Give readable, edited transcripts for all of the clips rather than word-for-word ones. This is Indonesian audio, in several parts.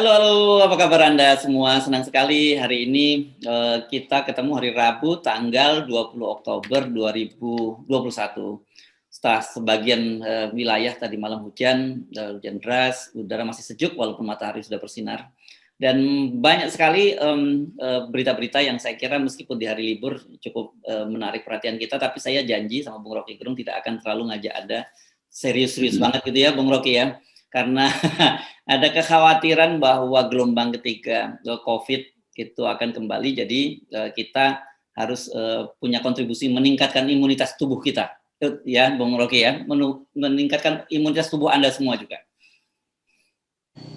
Halo, halo, apa kabar Anda semua? Senang sekali hari ini kita ketemu hari Rabu tanggal 20 Oktober 2021. Setelah sebagian wilayah tadi malam hujan, hujan deras, udara masih sejuk walaupun matahari sudah bersinar. Dan banyak sekali berita-berita yang saya kira meskipun di hari libur cukup menarik perhatian kita, tapi saya janji sama Bung Rocky Gerung tidak akan terlalu ngajak Anda serius-serius banget gitu ya Bung Rocky ya. Karena ada kekhawatiran bahwa gelombang ketiga COVID itu akan kembali, jadi kita harus punya kontribusi meningkatkan imunitas tubuh kita, ya Bung Rocky ya, meningkatkan imunitas tubuh Anda semua juga.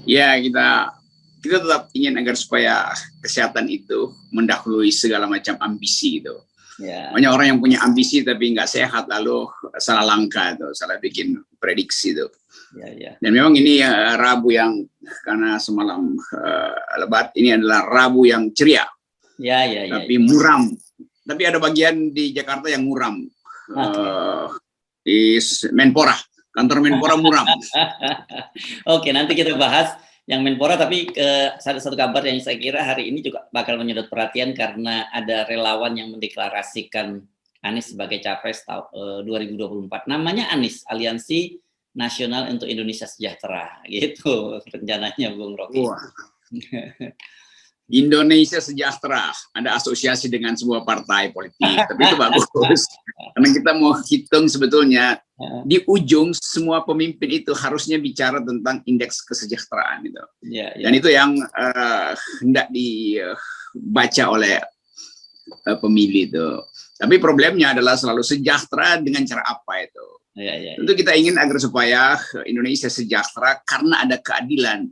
Ya, kita tetap ingin agar supaya kesehatan itu mendahului segala macam ambisi itu. Ya. Banyak orang yang punya ambisi tapi nggak sehat lalu salah langkah itu, salah bikin prediksi itu. Ya. Dan memang ini Rabu yang karena semalam lebat, ini adalah Rabu yang ceria. Tapi muram. Tapi ada bagian di Jakarta yang muram. Di Menpora, kantor Menpora muram. Oke, nanti kita bahas yang Menpora, tapi satu kabar yang saya kira hari ini juga bakal menyedot perhatian karena ada relawan yang mendeklarasikan Anies sebagai capres 2024. Namanya Anies, Aliansi Nasional untuk Indonesia Sejahtera, gitu rencananya Bung Rocky. Indonesia Sejahtera, ada asosiasi dengan sebuah partai politik, tapi itu bagus. Karena kita mau hitung sebetulnya di ujung semua pemimpin itu harusnya bicara tentang indeks kesejahteraan itu. Dan itu yang hendak dibaca oleh pemilih itu. Tapi problemnya adalah selalu sejahtera dengan cara apa itu. Tentu kita ingin agar supaya Indonesia sejahtera karena ada keadilan.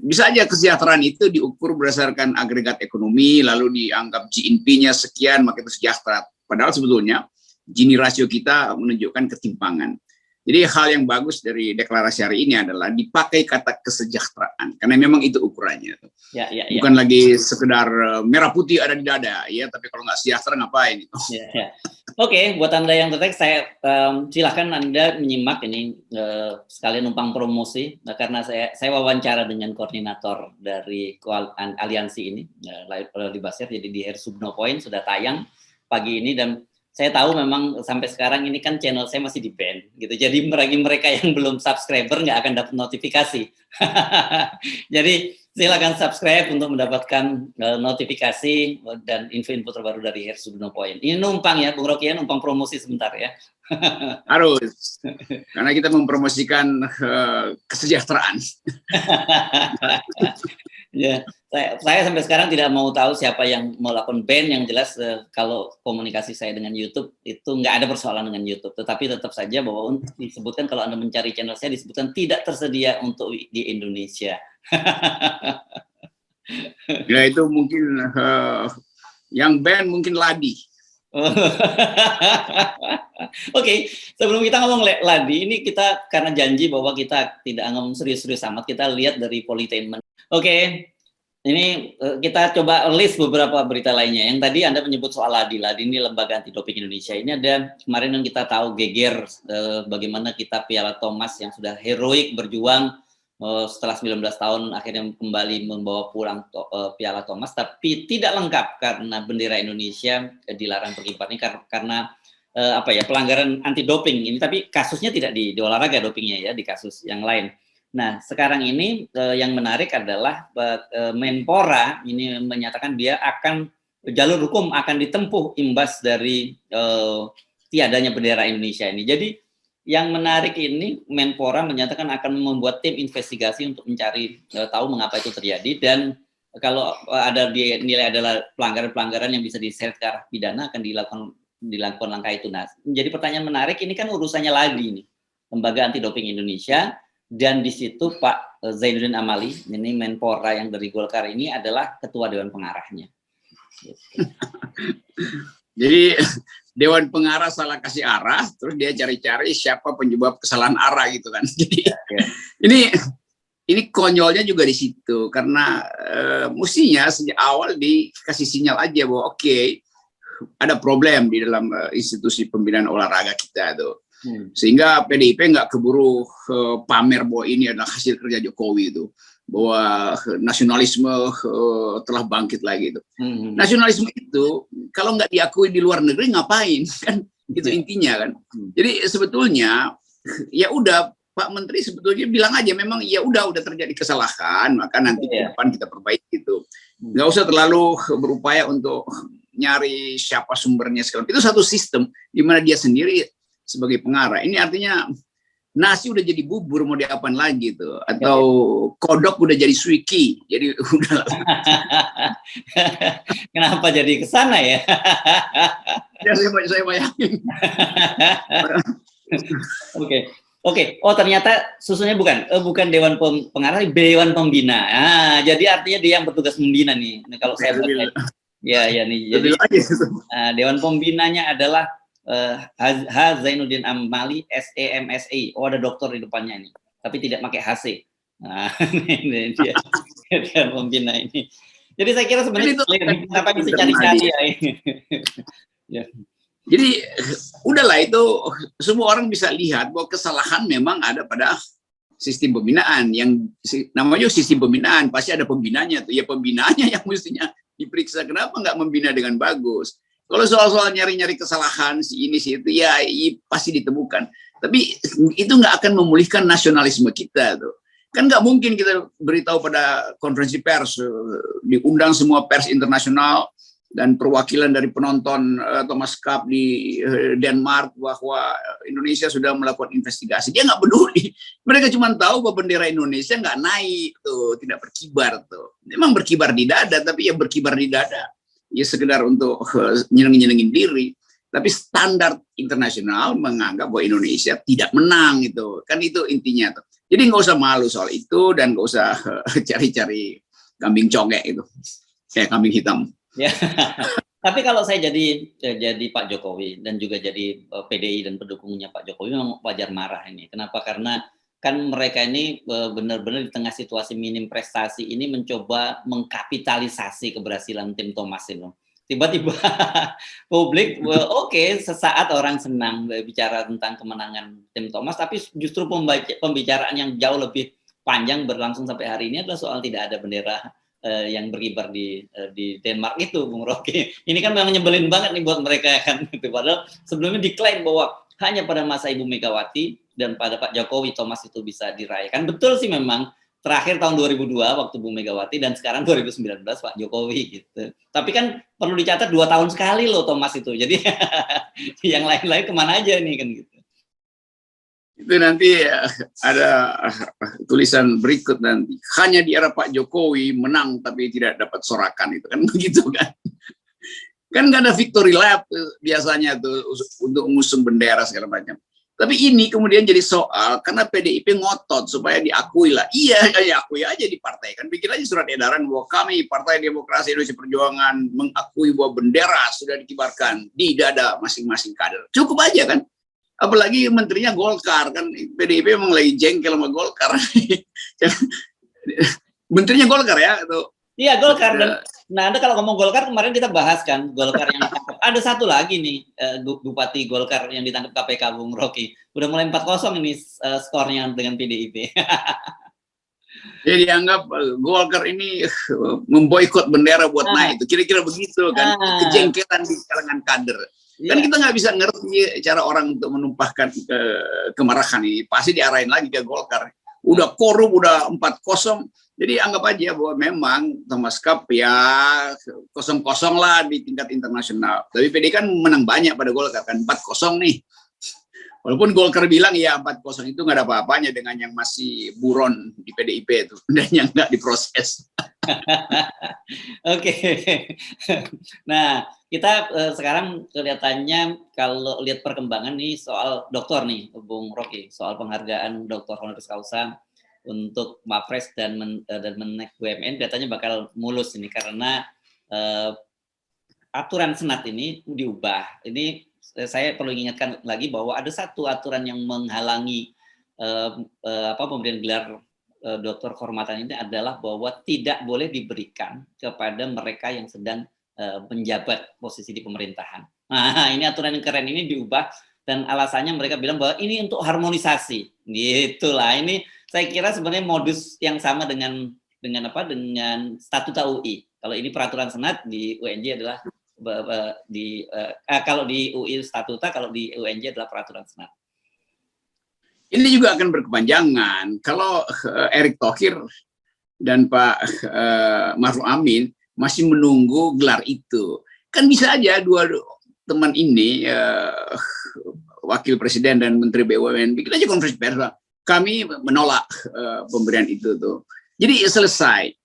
Bisa aja kesejahteraan itu diukur berdasarkan agregat ekonomi, lalu dianggap GNP-nya sekian, maka itu sejahtera. Padahal sebetulnya Gini rasio kita menunjukkan ketimpangan. Jadi hal yang bagus dari deklarasi hari ini adalah dipakai kata kesejahteraan, karena memang itu ukurannya. Bukan lagi sekedar merah putih ada di dada, ya. Tapi kalau nggak sejahtera ngapain itu? Oke, buat Anda yang tertarik, saya silahkan Anda menyimak ini sekalian numpang promosi, karena saya wawancara dengan koordinator dari aliansi ini, di Basir, jadi di Hersubno Point sudah tayang pagi ini, dan saya tahu memang sampai sekarang ini kan channel saya masih di ban gitu. Jadi bagi mereka yang belum subscriber nggak akan dapat notifikasi. Jadi silakan subscribe untuk mendapatkan notifikasi dan info-info terbaru dari Hersubno Point. Ini numpang ya Bung Rocky ya, numpang promosi sebentar ya. Harus. Karena kita mempromosikan kesejahteraan. Ya, saya sampai sekarang tidak mau tahu siapa yang melakukan ban. Yang jelas kalau komunikasi saya dengan YouTube itu nggak ada persoalan dengan YouTube, tetapi tetap saja bahwa disebutkan kalau Anda mencari channel saya disebutkan tidak tersedia untuk di Indonesia. Ya itu mungkin yang ban mungkin Ladi. Oke, sebelum kita ngomong Ladi, ini kita karena janji bahwa kita tidak ngomong serius-serius amat, kita lihat dari Politainment. Oke, ini kita coba list beberapa berita lainnya. Yang tadi Anda menyebut soal Ladi ini Lembaga Anti Doping Indonesia. Ini ada kemarin yang kita tahu geger bagaimana kita Piala Thomas yang sudah heroik berjuang setelah 19 tahun akhirnya kembali membawa pulang Piala Thomas, tapi tidak lengkap karena bendera Indonesia dilarang berkibar ini karena pelanggaran anti doping ini, tapi kasusnya tidak di olahraga dopingnya ya, di kasus yang lain. Nah, sekarang ini yang menarik adalah Menpora ini menyatakan dia akan jalur hukum akan ditempuh imbas dari tiadanya bendera Indonesia ini. Jadi yang menarik ini Menpora menyatakan akan membuat tim investigasi untuk mencari tahu mengapa itu terjadi, dan kalau ada dinilai adalah pelanggaran-pelanggaran yang bisa diseret ke arah pidana akan dilakukan langkah itu. Nah, menjadi pertanyaan menarik, ini kan urusannya lagi nih, Lembaga Anti Doping Indonesia. Dan di situ Pak Zainuddin Amali, ini Menpora yang dari Golkar ini adalah ketua Dewan Pengarahnya. Jadi Dewan Pengarah salah kasih arah, terus dia cari-cari siapa penyebab kesalahan arah gitu kan. Jadi ini konyolnya juga di situ, karena mestinya sejak awal dikasih sinyal aja bahwa oke, ada problem di dalam institusi pembinaan olahraga kita tuh. Sehingga PDIP nggak keburu pamer bahwa ini adalah hasil kerja Jokowi itu. bahwa nasionalisme telah bangkit lagi itu. Nasionalisme itu kalau nggak diakui di luar negeri ngapain kan? Itu intinya kan. Jadi sebetulnya ya udah Pak Menteri sebetulnya bilang aja memang ya udah terjadi kesalahan, maka nanti ke depan kita perbaiki itu. Nggak usah terlalu berupaya untuk nyari siapa sumbernya segala. Itu satu sistem di mana dia sendiri sebagai pengarah. Ini artinya nasi udah jadi bubur mau diapain lagi tuh, atau kodok udah jadi suiki, jadi udah. Kenapa jadi ke sana ya? Ya saya bayangin. Oke. Oh ternyata susunya bukan Dewan Pengarah, Dewan Pembina. Jadi artinya dia yang bertugas membina nih. Nah, kalau saya baca, ya nih. Jadi Dewan Pembinanya adalah H. Zainuddin Amali, SEMSI. Oh ada dokter di depannya nih, tapi tidak pakai HC. Nah, ini dia pembina ini. Jadi saya kira sebenarnya kenapa bisa cari-cari ya ini. Ya. Jadi udahlah itu semua orang bisa lihat bahwa kesalahan memang ada pada sistem pembinaan yang namanya sistem pembinaan, pasti ada pembinanya tuh. Ya pembinanya yang mestinya diperiksa, kenapa nggak membina dengan bagus. Kalau soal-soal nyari-nyari kesalahan si ini si itu ya pasti ditemukan. Tapi itu nggak akan memulihkan nasionalisme kita tuh. Kan nggak mungkin kita beritahu pada konferensi pers, diundang semua pers internasional dan perwakilan dari penonton Thomas Cup di Denmark bahwa Indonesia sudah melakukan investigasi. Dia nggak peduli. Mereka cuma tahu bahwa bendera Indonesia nggak naik tuh, tidak berkibar tuh. Memang berkibar di dada, tapi ya berkibar di dada. Ya sekedar untuk nyenengin diri, tapi standar internasional menganggap bahwa Indonesia tidak menang itu, kan itu intinya tuh. Jadi nggak usah malu soal itu dan nggak usah cari-cari kambing congek itu, kayak kambing hitam. Ya. Tapi kalau saya jadi Pak Jokowi dan juga jadi PDI dan pendukungnya Pak Jokowi memang wajar marah ini. Kenapa? Karena kan mereka ini benar-benar di tengah situasi minim prestasi ini mencoba mengkapitalisasi keberhasilan tim Thomas itu. Tiba-tiba publik sesaat orang senang bicara tentang kemenangan tim Thomas, tapi justru pembicaraan yang jauh lebih panjang berlangsung sampai hari ini adalah soal tidak ada bendera yang berkibar di Denmark itu, Bung Rocky. Ini kan memang nyebelin banget nih buat mereka kan. Padahal sebelumnya diklaim bahwa hanya pada masa Ibu Megawati dan pada Pak Jokowi Thomas itu bisa dirayakan. Betul sih memang terakhir tahun 2002 waktu Bu Megawati dan sekarang 2019 Pak Jokowi gitu. Tapi kan perlu dicatat 2 tahun sekali loh Thomas itu. Jadi yang lain-lain kemana aja nih kan gitu. Itu nanti ada tulisan berikut nanti. Hanya di era Pak Jokowi menang tapi tidak dapat sorakan, itu kan begitu kan. Kan nggak ada victory lap biasanya tuh untuk mengusung bendera segala macam. Tapi ini kemudian jadi soal karena PDIP ngotot supaya diakui lah. Iya, ya akui aja di partai kan. Bikin aja surat edaran bahwa kami Partai Demokrasi Indonesia Perjuangan mengakui bahwa bendera sudah dikibarkan di dada masing-masing kader. Cukup aja kan. Apalagi menterinya Golkar kan, PDIP memang lagi jengkel sama Golkar. Menterinya Golkar ya itu. Iya Golkar. Dan nah Anda kalau ngomong Golkar kemarin kita bahas kan Golkar yang ditangkap. Ada satu lagi nih Bupati Golkar yang ditangkap KPK, Bung Rocky. Udah mulai 4-0 ini skornya dengan PDIP. Jadi dianggap Golkar ini memboikot bendera buat naik itu. Kira-kira begitu kan, kejengkelan di kalangan kader. Kan kita nggak bisa ngerti cara orang untuk menumpahkan kemarahan ini. Pasti diarahin lagi ke Golkar. Udah korup, udah 4-0. Jadi anggap aja bahwa memang Thomas Cup ya 0-0 lah di tingkat internasional. Tapi PD kan menang banyak pada Golkar kan, 4-0 nih. Walaupun Golkar bilang ya 4-0 itu nggak ada apa-apanya dengan yang masih buron di PDIP itu dan yang nggak diproses. Oke. Nah, kita sekarang kelihatannya kalau lihat perkembangan nih soal dokter nih, Bung Rocky, soal penghargaan Doktor Honoris Causa untuk Mapres dan Mennek BUMN kelihatannya bakal mulus ini karena aturan Senat ini diubah. Ini saya perlu ingatkan lagi bahwa ada satu aturan yang menghalangi pemberian gelar doktor kehormatan ini adalah bahwa tidak boleh diberikan kepada mereka yang sedang menjabat posisi di pemerintahan. Nah, ini aturan yang keren ini diubah dan alasannya mereka bilang bahwa ini untuk harmonisasi. Gitulah. Ini saya kira sebenarnya modus yang sama dengan dengan apa? Dengan statuta UI. Kalau ini peraturan senat, di UNJ adalah kalau di UI statuta, kalau di UNJ adalah peraturan senat. Ini juga akan berkepanjangan. Kalau Erick Thohir dan Pak Maruf Amin masih menunggu gelar itu, kan bisa aja dua teman ini, Wakil Presiden dan Menteri BUMN, bikin aja konferensi pers. Kami menolak pemberian itu tuh. Jadi selesai.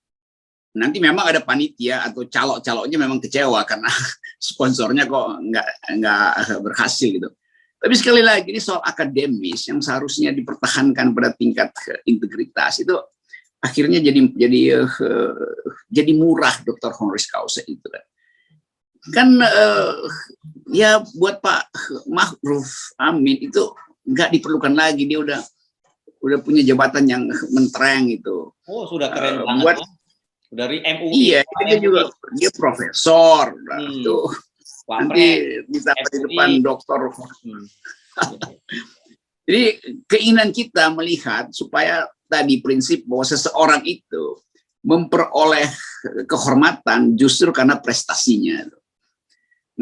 Nanti memang ada panitia atau calok-caloknya memang kecewa karena sponsornya kok nggak berhasil gitu. Tapi sekali lagi ini soal akademis yang seharusnya dipertahankan pada tingkat integritas itu akhirnya jadi murah Dr. honoris causa itu kan ya buat Pak Maruf Amin itu nggak diperlukan lagi, dia udah punya jabatan yang mentereng itu. Oh, sudah keren banget. Dari MUI. Iya, dia juga dia profesor tuh. Nanti bisa di depan dokter. Jadi keinginan kita melihat supaya tadi prinsip bahwa seseorang itu memperoleh kehormatan justru karena prestasinya.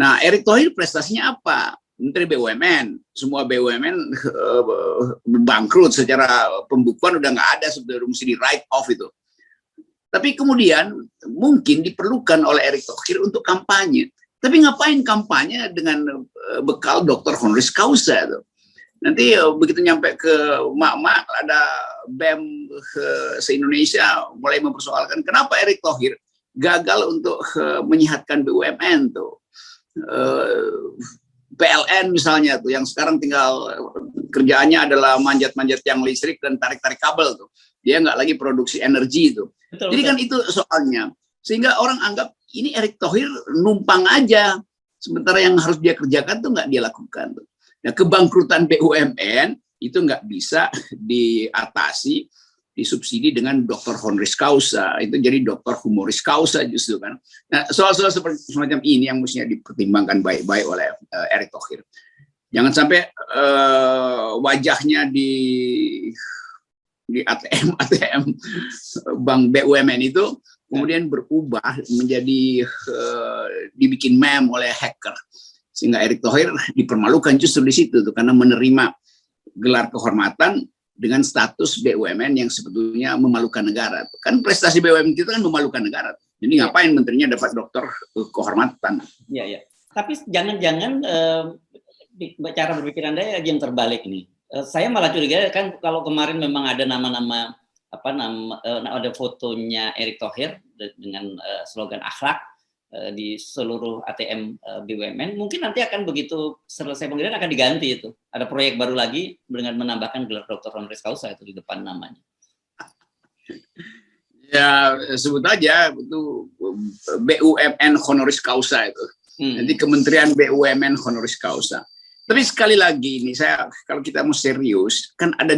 Nah, Erick Thohir prestasinya apa? Menteri BUMN, semua BUMN bangkrut secara pembukuan, udah nggak ada, sudah mesti di write off itu. Tapi kemudian mungkin diperlukan oleh Erick Thohir untuk kampanye. Tapi ngapain kampanye dengan bekal doktor honoris causa itu? Nanti begitu nyampe ke mak-mak, ada BEM se-Indonesia mulai mempersoalkan kenapa Erick Thohir gagal untuk menyehatkan BUMN tuh. PLN misalnya tuh yang sekarang tinggal kerjaannya adalah manjat-manjat tiang listrik dan tarik-tarik kabel tuh. Dia nggak lagi produksi energi itu. Jadi kan itu soalnya. Sehingga orang anggap ini Erick Thohir numpang aja. Sementara yang harus dia kerjakan tuh nggak dia lakukan. Nah, kebangkrutan BUMN itu nggak bisa diatasi, disubsidi dengan doktor honoris causa. Itu jadi doktor humoris causa justru kan. Nah, soal-soal semacam ini yang mestinya dipertimbangkan baik-baik oleh Erick Thohir. Jangan sampai wajahnya di ATM bank BUMN itu kemudian berubah menjadi dibikin meme oleh hacker, sehingga Erick Thohir dipermalukan justru di situ tuh, karena menerima gelar kehormatan dengan status BUMN yang sebetulnya memalukan negara. Kan prestasi BUMN itu kan memalukan negara. Jadi ngapain menterinya dapat doktor kehormatan? Iya, iya. Tapi jangan-jangan cara berpikir Anda yang terbalik nih. Saya malah curiga kan kalau kemarin memang ada nama-nama ada fotonya Erick Thohir dengan slogan akhlak di seluruh ATM BUMN, mungkin nanti akan begitu selesai pengiriman akan diganti itu. Ada proyek baru lagi dengan menambahkan gelar doktor honoris causa itu di depan namanya. Ya sebut aja itu BUMN honoris causa itu. Nanti Kementerian BUMN honoris causa. Tapi sekali lagi ini kalau kita mau serius kan ada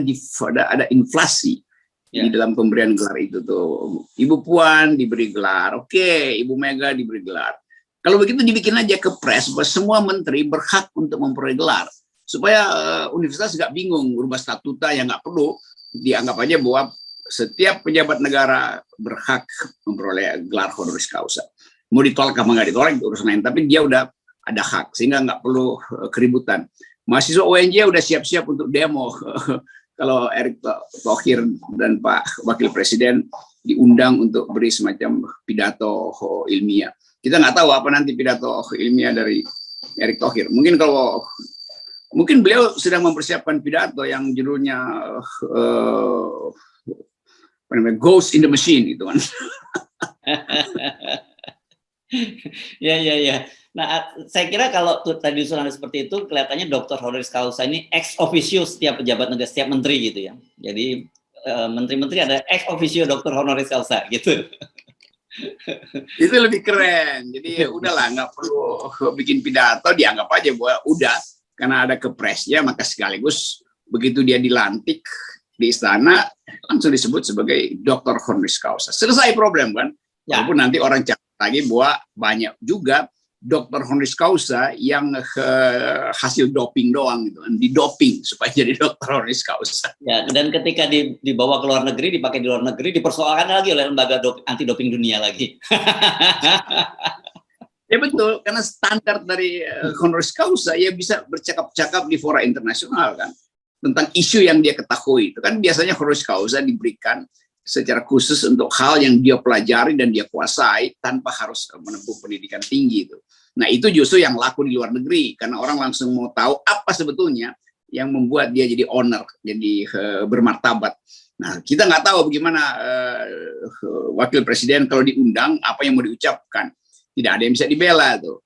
inflasi di dalam pemberian gelar itu tuh. Ibu Puan diberi gelar, oke, Ibu Mega diberi gelar. Kalau begitu dibikin aja kepres bahwa semua menteri berhak untuk memperoleh gelar supaya universitas nggak bingung berubah statuta yang nggak perlu, dianggap aja bahwa setiap pejabat negara berhak memperoleh gelar honoris causa. Mau ditolak apa nggak ditolak itu urusan lain, tapi dia udah ada hak sehingga nggak perlu keributan. Mahasiswa UNJ udah siap-siap untuk demo kalau Erick Thohir dan Pak Wakil Presiden diundang untuk beri semacam pidato ilmiah. Kita nggak tahu apa nanti pidato ilmiah dari Erick Thohir. Mungkin beliau sedang mempersiapkan pidato yang judulnya Ghost in the Machine gitu kan. Ya. Nah, saya kira kalau tadi usulan seperti itu, kelihatannya doktor honoris causa ini ex officio setiap pejabat negara, setiap menteri gitu ya. Jadi menteri-menteri ada ex officio doktor honoris causa gitu. Itu lebih keren. Jadi udahlah, nggak perlu bikin pidato, dianggap aja bahwa udah karena ada kepresnya, maka sekaligus begitu dia dilantik di istana langsung disebut sebagai doktor honoris causa. Selesai problem kan? Walaupun nanti orang cakap lagi bahwa banyak juga dokter honoris causa yang hasil doping doang gitu, didoping supaya jadi dokter honoris causa. Ya, dan ketika dibawa ke luar negeri, dipakai di luar negeri, dipersoalkan lagi oleh lembaga anti doping dunia lagi. Ya betul, karena standar dari honoris causa ya bisa bercakap-cakap di fora internasional kan tentang isu yang dia ketahui. Itu kan biasanya honoris causa diberikan secara khusus untuk hal yang dia pelajari dan dia kuasai tanpa harus menempuh pendidikan tinggi itu. Nah, itu justru yang laku di luar negeri karena orang langsung mau tahu apa sebetulnya yang membuat dia jadi honor, jadi bermartabat. Nah, kita nggak tahu bagaimana wakil presiden kalau diundang apa yang mau diucapkan. Tidak ada yang bisa dibela tuh.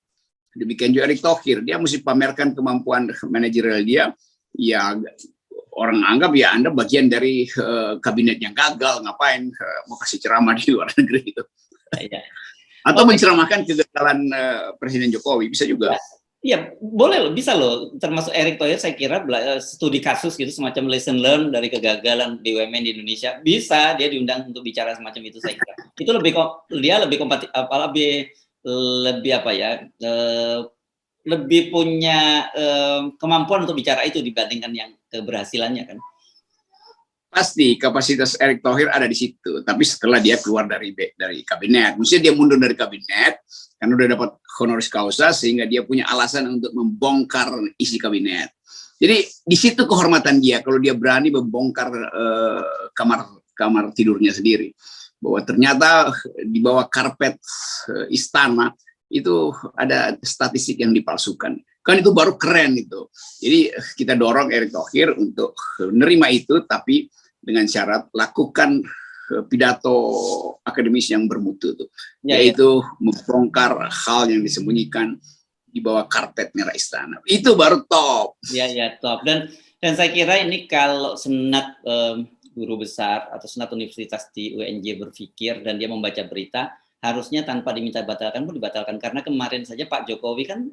Demikian juga Erick Thohir, dia mesti pamerkan kemampuan manajerial dia. Ya orang anggap ya Anda bagian dari kabinet yang gagal, ngapain mau kasih ceramah di luar negeri itu. Ya. Atau menceramahkan kegagalan Presiden Jokowi, bisa juga. Iya, boleh loh, bisa loh. Termasuk Erick Thohir saya kira studi kasus gitu, semacam lesson learn dari kegagalan BUMN di Indonesia. Bisa dia diundang untuk bicara semacam itu, saya kira. Itu dia lebih kompatibel, lebih apa ya, lebih punya kemampuan untuk bicara itu dibandingkan yang keberhasilannya kan. Pasti kapasitas Erick Thohir ada di situ, tapi setelah dia keluar dari kabinet, mestinya dia mundur dari kabinet karena udah dapat honoris causa sehingga dia punya alasan untuk membongkar isi kabinet. Jadi di situ kehormatan dia kalau dia berani membongkar kamar tidurnya sendiri. Bahwa ternyata di bawah karpet istana itu ada statistik yang dipalsukan. Kan itu baru keren itu. Jadi kita dorong Erick Thohir untuk menerima itu, tapi dengan syarat lakukan pidato akademis yang bermutu tuh, yaitu membongkar hal yang disembunyikan di bawah karpet merah istana. Itu baru top. Ya top. Dan saya kira ini kalau senat guru besar atau senat universitas di UNJ berpikir dan dia membaca berita, harusnya tanpa diminta batalkan pun dibatalkan. Karena kemarin saja Pak Jokowi kan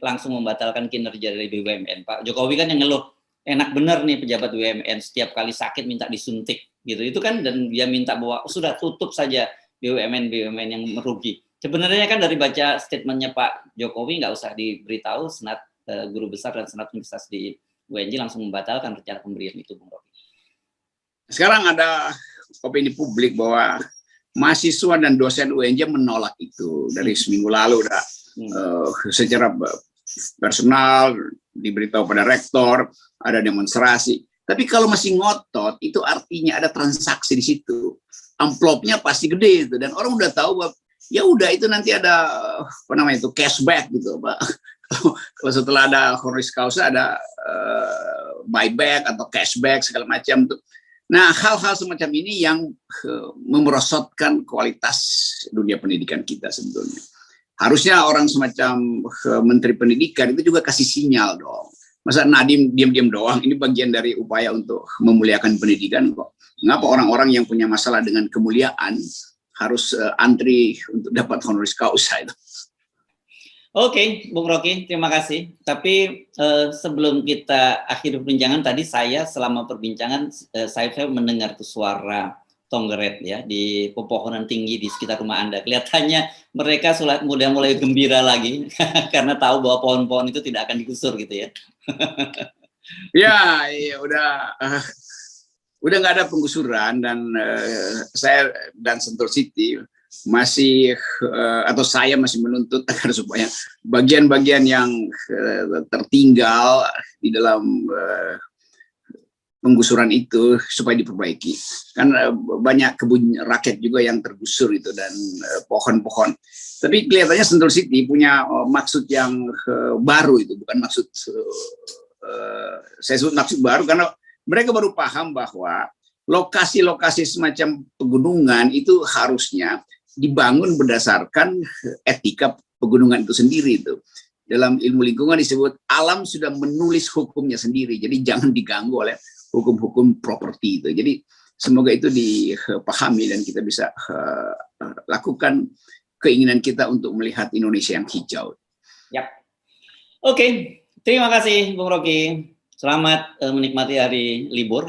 langsung membatalkan kinerja dari BUMN. Pak Jokowi kan yang ngeluh, enak bener nih pejabat BUMN, setiap kali sakit minta disuntik gitu. Itu kan, dan dia minta bahwa sudah tutup saja BUMN yang merugi. Sebenarnya kan dari baca statementnya Pak Jokowi nggak usah diberitahu, senat guru besar dan senat universitas di UNJ langsung membatalkan rencana pemberian itu, Bung Rocky. Sekarang ada opini publik bahwa mahasiswa dan dosen UNJ menolak itu dari seminggu lalu udah secara personal diberitahu pada rektor, ada demonstrasi. Tapi kalau masih ngotot itu artinya ada transaksi di situ. Amplopnya pasti gede itu dan orang udah tahu bahwa ya udah itu nanti ada apa namanya itu cashback gitu, Pak. Kalau setelah ada honoris causa ada buyback atau cashback segala macam tuh. Nah, hal-hal semacam ini yang memerosotkan kualitas dunia pendidikan kita sebetulnya. Harusnya orang semacam Menteri Pendidikan itu juga kasih sinyal dong. Masa Nadiem diam-diam doang, ini bagian dari upaya untuk memuliakan pendidikan kok. Mengapa orang-orang yang punya masalah dengan kemuliaan harus antri untuk dapat honoris causa itu? Oke, Bung Rocky, terima kasih. Tapi sebelum kita akhiri perbincangan tadi, saya selama perbincangan saya mendengar tuh suara tonggeret ya di pepohonan tinggi di sekitar rumah Anda. Kelihatannya mereka sudah mulai gembira lagi karena tahu bahwa pohon-pohon itu tidak akan digusur gitu ya. Ya, udah nggak ada penggusuran dan saya dan Sentul City masih atau saya masih menuntut agar supaya bagian-bagian yang tertinggal di dalam penggusuran itu supaya diperbaiki. Kan banyak kebun rakyat juga yang tergusur itu dan pohon-pohon. Tapi kelihatannya Sentul City punya maksud yang baru itu, bukan maksud saya sebut maksud baru karena mereka baru paham bahwa lokasi-lokasi semacam pegunungan itu harusnya dibangun berdasarkan etika pegunungan itu sendiri itu. Dalam ilmu lingkungan disebut alam sudah menulis hukumnya sendiri, jadi jangan diganggu oleh hukum-hukum properti itu. Jadi semoga itu dipahami dan kita bisa lakukan keinginan kita untuk melihat Indonesia yang hijau. Ya. Oke, terima kasih Bung Rocky. Selamat menikmati hari libur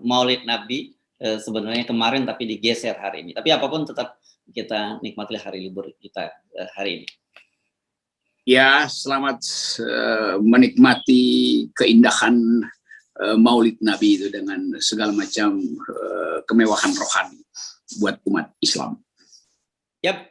Maulid Nabi. Sebenarnya kemarin tapi digeser hari ini. Tapi apapun tetap kita nikmati hari libur kita hari ini. Ya, selamat menikmati keindahan Maulid Nabi itu dengan segala macam kemewahan rohani buat umat Islam. Yap.